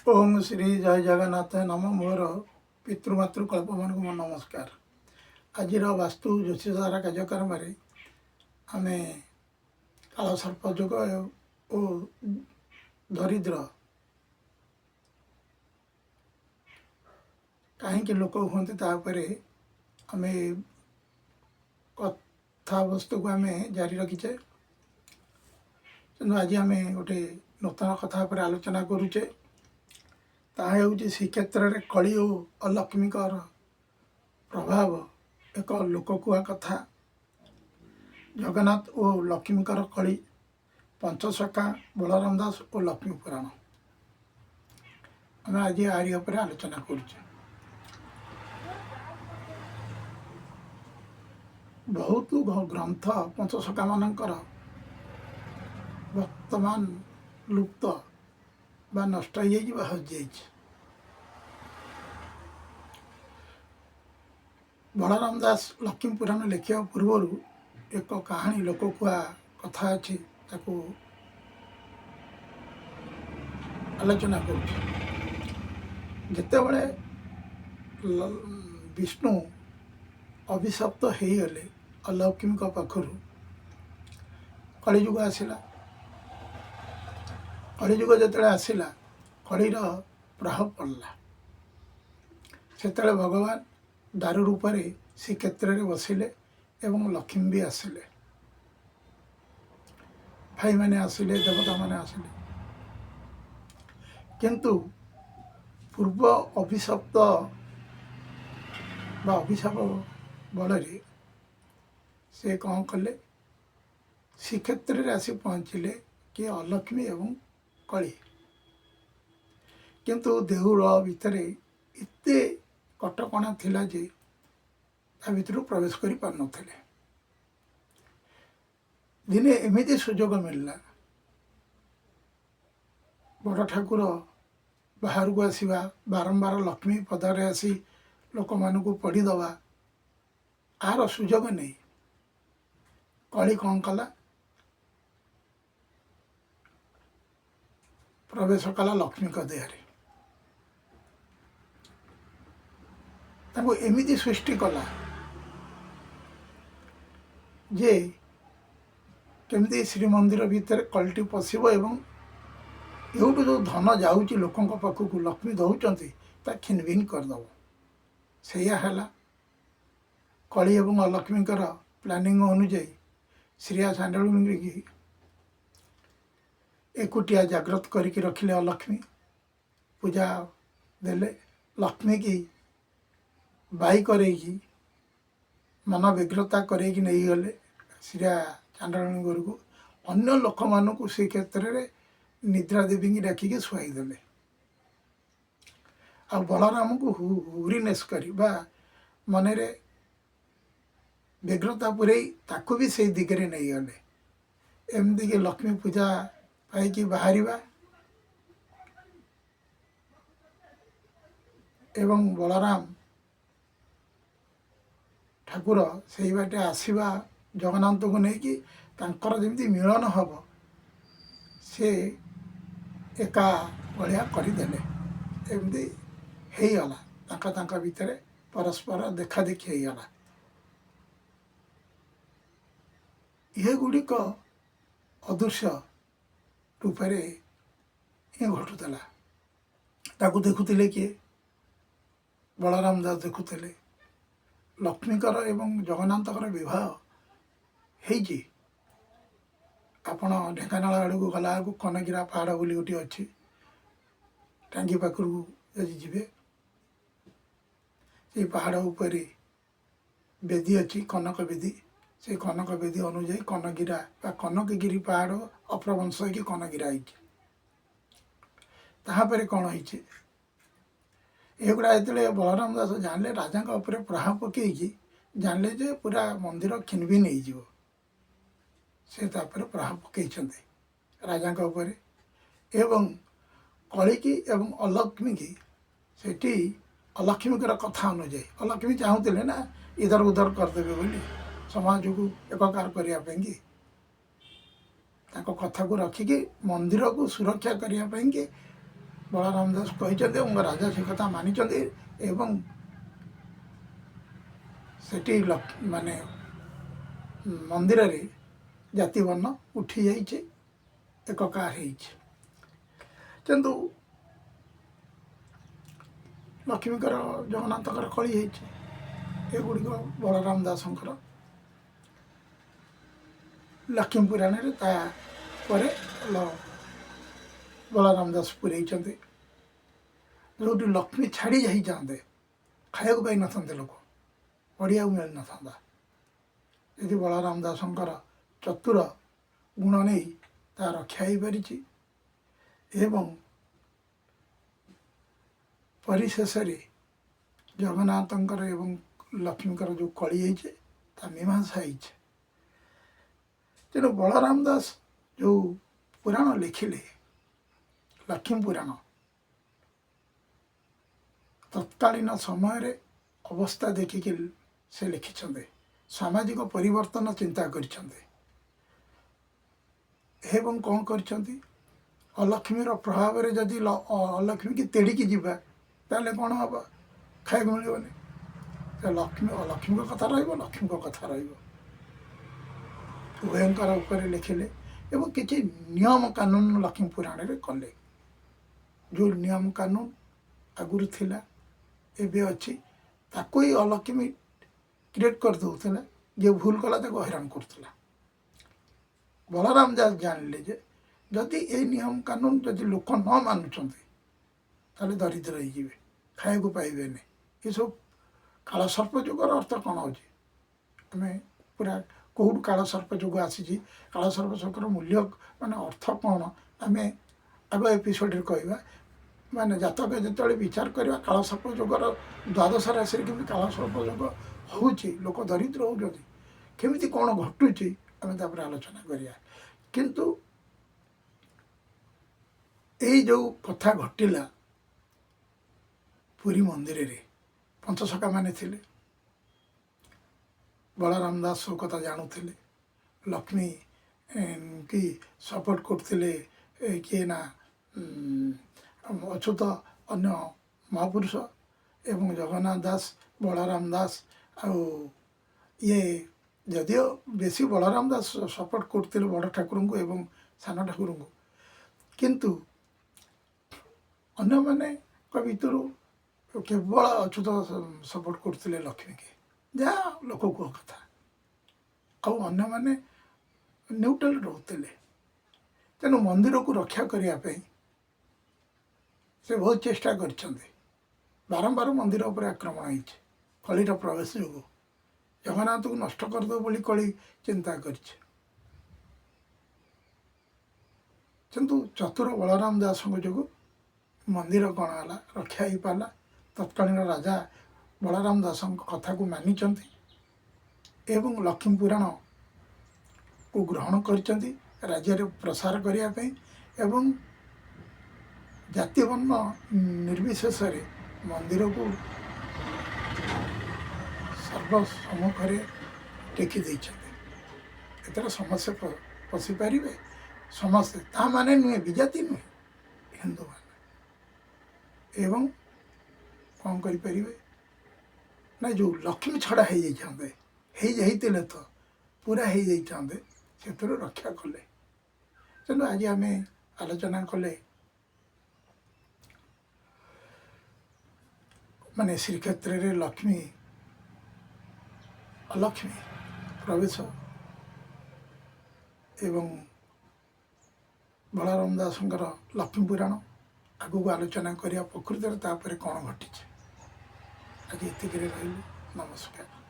ओम श्री जय जगन्नाथ नम मोर पितृमातृ कल्प मान को नमस्कार। आज वास्तु ज्योतिषधारा कार्यक्रम आम काल सर्प जोग और दरिद्र कहीं लोक हमें आम कथा वस्तु को आम जारी रखीचे। आज आम गोटे नूतन कथा पर आलोचना करुचे। ताहा हूँ श्रीक्षेत्र में कली और अलक्ष्मीकर प्रभाव एक लोककुआ कथा। जगन्नाथ और लक्ष्मीकर कली पंचसखा बलराम दास और लक्ष्मी पुराण आम आज आरि पर आलोचना करुचे। बहुत ग्रंथ पंचसखा मानकर वर्तमान लुप्त बा नष्ट हो हजि। बलराम दास लक्ष्मी पुराण लिखा पूर्वर एक कहानी लोककुआ कथा अच्छी ताको आलोचना करुचे। जितेबले विष्णु अभिशप्त हो गले अलक्ष्मी पाखर कलिजुग आसला। कलिजुग जो आसला कलीर प्रभाव पड़ला से भगवान दारू रूप से श्रीक्षेत्र में बसिले एवं लक्ष्मी भी आसिले, भाई मैंने आसिले, देवता मैंने आसिले। किंतु पूर्व अभिशप्त बा अभिशाप बल से कौन कले श्रीक्षेत्र में आसी पहुँचले कि अलक्ष्मी एवं कली। किंतु देउल भितर एते कटकणा थिला जे ता भितर प्रवेश करि पार नथिले। दिने एमिति सुजोग मिलला बड़ ठाकुर बाहर को आसवा बारंबार लक्ष्मी पदारे आसी लोक मानू पढ़ीदवा आर सुजोग नहीं कली कौन कला प्रवेश कला लक्ष्मी का देहरे एमिति सृष्टि कला जे केमती श्रीमंदिर भितर कलटी पशिब एवं एवटू जो धन जाऊँगी लोकों पाखक लक्ष्मी दौरान ता खिनभिन करदेव से कली एवं अलक्ष्मीकर प्लानिंग अनुजाई श्रिया सांडल की एकुटिया जागृत करके रखिले अलक्ष्मी पूजा देले लक्ष्मी की बाई करेगी मन व्यग्रता करेगी नहीं गले श्रिया चांडाणी घर को अन्य लोक मानू से क्षेत्र में निद्रा देवी की डाकिकी शुआईदेले आ बलराम को हुरीनेस कर मन व्यग्रता पुरे ताको भी से दिगरे नहीं गले एमती कि लक्ष्मी पूजा पाई बाहर एवं बलराम ठाकुर से बाटे आसवा जगन्नाथ को लेकिन तांकर जमी मिलन हम से एका भाया करदेले एमती होगला भितर परस्पर देखा देखी होगला। ये गुड़िक अदृश्य रूप से घटुला ताकू देखुले किए बलराम दास देखुले लक्ष्मीकर एवं जगन्नाथकर विवाह होती आपण ढेंकानाल आड़ को गला कनगिरा पहाड़ बोली गोटे अच्छी टांगी पाखर यदि जीवे से पहाड़ उपर बेदी अच्छी कनक बेदी से कनक बेदी अनुजाई कनगिरा कनकगिरी पहाड़ अप्रवंश कि कनगिरा होपर कौन हो एगुड़ा जो बलराम दास जानले राजा प्रभाव पकईकि जानले जे पूरा मंदिर खिनभिन हो से प्रभाव पकई राजा एवं कली की एवं अलक्ष्मी की सेठी अलक्ष्मीकर कथा अनुजाई अलक्ष्मी चाहूले ना इधर उधर करदे बोली समाज को एककार करने कथा को रखिकी मंदिर को सुरक्षा करने ବଳରାମ ଦାସ କହିଛନ୍ତି ଏବଂ ରାଜା ସେ କଥା ମାନିଛନ୍ତି ଏବଂ ସେଠି ମାନେ ମନ୍ଦିରରେ ଜାତି ବର୍ଣ୍ଣ ଉଠି ଯାଇଛି, ଏକକାର ହେଇଛି। କିନ୍ତୁ ଲକ୍ଷ୍ମୀଙ୍କର ଜଗନ୍ନାଥଙ୍କର କଳି ହେଇଛି। ଏଗୁଡ଼ିକ ବଳରାମ ଦାସଙ୍କର ଲକ୍ଷ୍ମୀ ପୁରାଣରେ ତାପରେ ବଳରାମ ଦାସ ପୁରେଇଛନ୍ତି। ଯେଉଁଠି ଲକ୍ଷ୍ମୀ ଛାଡ଼ି ଯାଇଥାନ୍ତେ, ଖାଇବାକୁ ପାଇନଥାନ୍ତେ, ଲୋକ ପଢ଼ିବାକୁ ମିଳିନଥାନ୍ତା। ଯଦି ବଳରାମ ଦାସଙ୍କର ଚତୁର ଗୁଣ ନେଇ ତା ରକ୍ଷା ହେଇପାରିଛି ଏବଂ ପରିଶେଷରେ ଜଗନ୍ନାଥଙ୍କର ଏବଂ ଲକ୍ଷ୍ମୀଙ୍କର ଯେଉଁ କଳି ହେଇଛି ତା ମୀମାଂସା ହେଇଛି। ତେଣୁ ବଳରାମ ଦାସ ଯେଉଁ ପୁରାଣ ଲେଖିଲେ, ଲକ୍ଷ୍ମୀ ପୁରାଣ, ତତ୍କାଳୀନ ସମୟରେ ଅବସ୍ଥା ଦେଖିକି ସେ ଲେଖିଛନ୍ତି। ସାମାଜିକ ପରିବର୍ତ୍ତନ ଚିନ୍ତା କରିଛନ୍ତି ଏବଂ କ'ଣ କରିଛନ୍ତି, ଅଲକ୍ଷ୍ମୀର ପ୍ରଭାବରେ ଯଦି ଅଲକ୍ଷ୍ମୀକି ତେଡ଼ିକି ଯିବା ତାହେଲେ କ'ଣ ହେବ, ଖାଇବାକୁ ମିଳିବନି। ସେ ଅଲକ୍ଷ୍ମୀଙ୍କ କଥା ରହିବ, ଲକ୍ଷ୍ମୀଙ୍କ କଥା ରହିବ, ଉଭୟଙ୍କର ଉପରେ ଲେଖିଲେ ଏବଂ କିଛି ନିୟମ କାନୁନ ଲକ୍ଷ୍ମୀ ପୁରାଣରେ କଲେ। ଯେଉଁ ନିୟମ କାନୁନ ଆଗରୁ ଥିଲା, ଏବେ ଅଛି, ତାକୁ ହିଁ ଅଲକ୍ଷ୍ମୀ କ୍ରିଏଟ୍ କରିଦେଉଥିଲା। ଯିଏ ଭୁଲ କଲା ତାକୁ ହଇରାଣ କରୁଥିଲା। ବଳରାମ ଦାସ ଜାଣିଲେ ଯେ ଯଦି ଏଇ ନିୟମ କାନୁନ ଯଦି ଲୋକ ନ ମାନୁଛନ୍ତି ତାହେଲେ ଦରିଦ୍ର ହେଇଯିବେ, ଖାଇବାକୁ ପାଇବେନି। ଏସବୁ କାଳସର୍ପ ଯୁଗର ଅର୍ଥ କ'ଣ ହେଉଛି, ଆମେ ପୁରା କେଉଁଠୁ କାଳସର୍ପ ଯୁଗ ଆସିଛି, କାଳସର୍ପ ଯୁଗର ମୂଲ୍ୟ ମାନେ ଅର୍ଥ କ'ଣ, ଆମେ ଆଗ ଏପିସୋଡ଼ରେ କହିବା। ମାନେ ଜାତକ ଯେତେବେଳେ ବିଚାର କରିବା, କାଳସର୍ପ ଯୁଗର ଦ୍ୱାଦଶ ରାଶିରେ କେମିତି କାଳସର୍ପ ଯୁଗ ହେଉଛି, ଲୋକ ଦରିଦ୍ର ହେଉଛନ୍ତି, କେମିତି କ'ଣ ଘଟୁଛି, ଆମେ ତାପରେ ଆଲୋଚନା କରିବା। କିନ୍ତୁ ଏଇ ଯେଉଁ କଥା ଘଟିଲା ପୁରୀ ମନ୍ଦିରରେ, ପଞ୍ଚସଖାମାନେ ଥିଲେ, ବଳରାମ ଦାସ ସବୁ କଥା ଜାଣୁଥିଲେ, ଲକ୍ଷ୍ମୀ କି ସପୋର୍ଟ କରୁଥିଲେ, କିଏ ନା ଅଚ୍ୟୁତ ଅନ୍ୟ ମହାପୁରୁଷ ଏବଂ ଜଗନ୍ନାଥ ଦାସ, ବଳରାମ ଦାସ ଆଉ ଇଏ ଯଦିଓ ବେଶୀ ବଳରାମ ଦାସ ସପୋର୍ଟ କରୁଥିଲେ ବଡ଼ ଠାକୁରଙ୍କୁ ଏବଂ ସାନ ଠାକୁରଙ୍କୁ, କିନ୍ତୁ ଅନ୍ୟମାନଙ୍କ ଭିତରୁ କେବଳ ଅଚ୍ୟୁତ ସପୋର୍ଟ କରୁଥିଲେ ଲକ୍ଷ୍ମୀକି, ଯାହା ଲୋକ କୁହ କଥା, ଆଉ ଅନ୍ୟମାନେ ନ୍ୟୁଟ୍ରାଲ ରହୁଥିଲେ। ତେଣୁ ମନ୍ଦିରକୁ ରକ୍ଷା କରିବା ପାଇଁ ସେ ବହୁତ ଚେଷ୍ଟା କରିଛନ୍ତି। ବାରମ୍ବାର ମନ୍ଦିର ଉପରେ ଆକ୍ରମଣ ହେଇଛି କଳିର ପ୍ରବେଶ ଯୋଗୁଁ। ଜଗନ୍ନାଥକୁ ନଷ୍ଟ କରିଦେବ ବୋଲି କଳି ଚିନ୍ତା କରିଛି। କିନ୍ତୁ ଚତୁର ବଳରାମ ଦାସଙ୍କ ଯୋଗୁଁ ମନ୍ଦିର କ'ଣ ହେଲା, ରକ୍ଷା ହେଇପାରିଲା। ତତ୍କାଳୀନ ରାଜା ବଳରାମ ଦାସଙ୍କ କଥାକୁ ମାନିଛନ୍ତି ଏବଂ ଲକ୍ଷ୍ମୀ ପୁରାଣକୁ ଗ୍ରହଣ କରିଛନ୍ତି ରାଜ୍ୟରେ ପ୍ରସାର କରିବା ପାଇଁ ଏବଂ ଜାତି ବର୍ଣ୍ଣ ନିର୍ବିଶେଷରେ ମନ୍ଦିରକୁ ସର୍ବ ସମ୍ମୁଖରେ ଟେକି ଦେଇଛନ୍ତି। ଏଥିରେ ସମସ୍ତେ ପଶିପାରିବେ, ସମସ୍ତେ, ତା ମାନେ ନୁହେଁ ବିଜାତି ନୁହେଁ, ହିନ୍ଦୁମାନେ। ଏବଂ କ'ଣ କରିପାରିବେ ନା, ଯେଉଁ ଲକ୍ଷ୍ମୀ ଛଡ଼ା ହେଇଯାଇଥିଲେ ତ ପୁରା ହେଇଯାଇଥାନ୍ତେ, ସେଥିରୁ ରକ୍ଷା କଲେ। ତେଣୁ ଆଜି ଆମେ ଆଲୋଚନା କଲେ ମାନେ ଶ୍ରୀକ୍ଷେତ୍ରରେ ଲକ୍ଷ୍ମୀ ଅଲକ୍ଷ୍ମୀ ପ୍ରବେଶ ଏବଂ ବଳରାମ ଦାସଙ୍କର ଲକ୍ଷ୍ମୀ ପୁରାଣ। ଆଗକୁ ଆଲୋଚନା କରିବା ପ୍ରକୃତରେ ତାପରେ କ'ଣ ଘଟିଛି। ଆଜି ଏତିକିରେ ରହିଲି। ନମସ୍କାର।